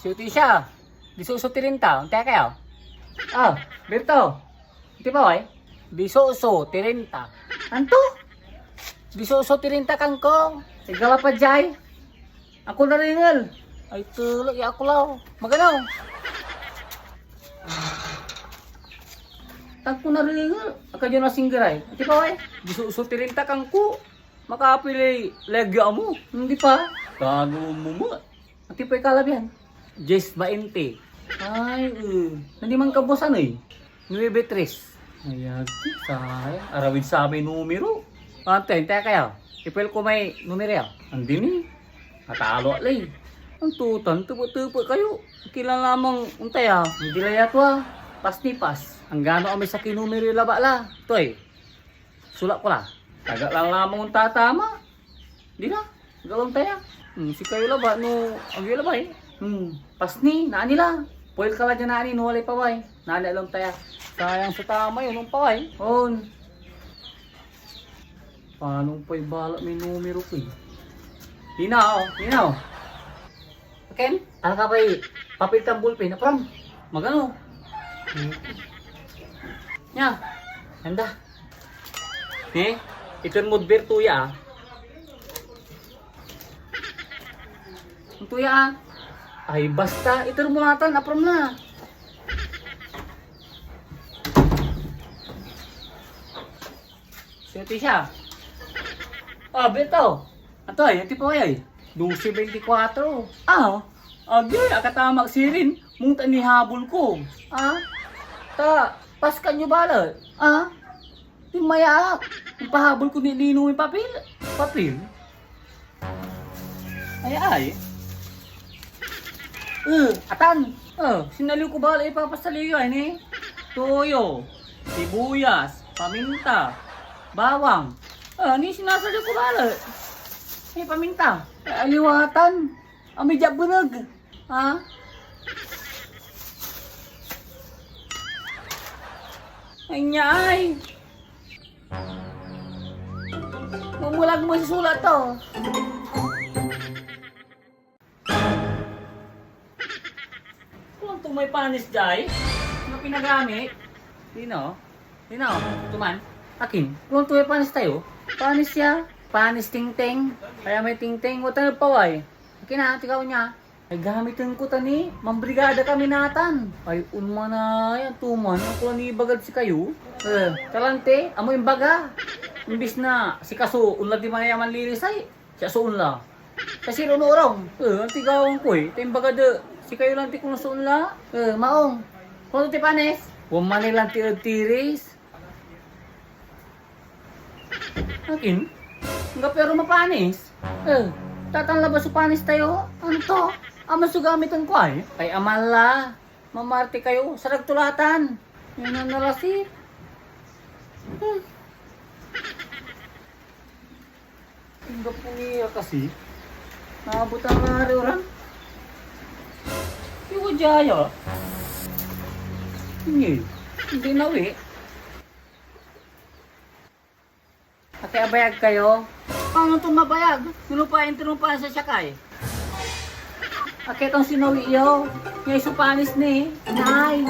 Suti siya. Disusuti ta. Unti kayo. Ah, Berto. Di ba, oy? Disusuti ta. Anto? Disusuti ta kang ko. Sigala pa jay. Ako na ringal. Ay, tulog. Ya ako lao. Magalaw. Tagpo na ringal. Aka dyan na singgaray. Di ba, oy? Disusuti ta kang ko. Makapili legya mo. Hindi pa. Gago mo mo. Ati pa ikalabihan. Jess 20. Ay, hindi man kabusan eh. 9-3. Ayag, sayang. Arawid sa amin numero. Ante, hintay kayo. Ipil ko may numero yan. Andi ni. Natalo alay. Ang tutan, tupo-tupo kayo. Kailan lamang untay ah. Hindi layat wa. Pas ni pas. Ang gano kami sa kinumero yung laba la. Ito eh. Sulak ko la. Taga lang lamang ang tatama. Di na. Galong tayo. Si kayo laba. No, ang yung laba eh. Pas ni. Naan nila. Poil ka lang dyan nani. Nuwalay pa ba eh. Naan alam tayo. Sayang sa tama yun. Nung pa eh. On. Paano pa ibala may numero ko eh. Di na oh. Di na oh. Ken? Ano ka ba eh. Papil kang bullpen. Apram. Magano. Nya. Ganda. Eh. Iton mo bertuya ah. Ang tuya ah. Ay basta iton mo natan aprom na. Siyete siya. Ah, beto. Ato ay, iti pa ay. 12-24. Ah, agay, akatama sirin. Mung tanihabol ko. Ah, ta, paskan nyo bala. Ah, timaya. Yung pahabol ko ni Lino yung papel. Papel? Ay. Atan. Sinaliw ko bala ipapasaliw yan eh. Toyo, sibuyas, paminta, bawang. Ni sinasaliw ko bala. Paminta. Aliwatan. Amidya bunag. Ha? Ay niya ay. Mumulag mo sa sulat to. Kung ito may panis jay, ano pinagamit? Dino? Tuman? Akin? Kung ito may panis tayo, panis siya. Panis ting-ting. Kaya may ting-ting. Huwag tayo paway. Akin na, tikaw niya. Ay gamitin ko tani. Mambrigada kami natan. Ay unma na yan. Tuman. Ako ni bagad si kayo. Kalante. Amo yung baga. Imbis na si kaso unla di mayaman lirisay. Siya so unla. Kasi runurong. Ang tigawang ko eh. Tayong baga de. Si kayo lang ti kung so unla. Maong. Kung ti panis. Huwag manilang tiris. Akin? Nga pero mapanis. Tatanglabas sa panis tayo. Ano to? Ama sugamitan ko ay. Kay amala. Mamarte kayo. Sa nagtulatan. Yan ang narasip. Hindi po niya kasi. Nakabot ang nariwaran. Hindi ko jaya. Hindi nawi. Ate abayag kayo. Paano itong mabayag? Tinupain sa sakay. Akit ang sinawi iyo. Ngay supanis ni. Nay.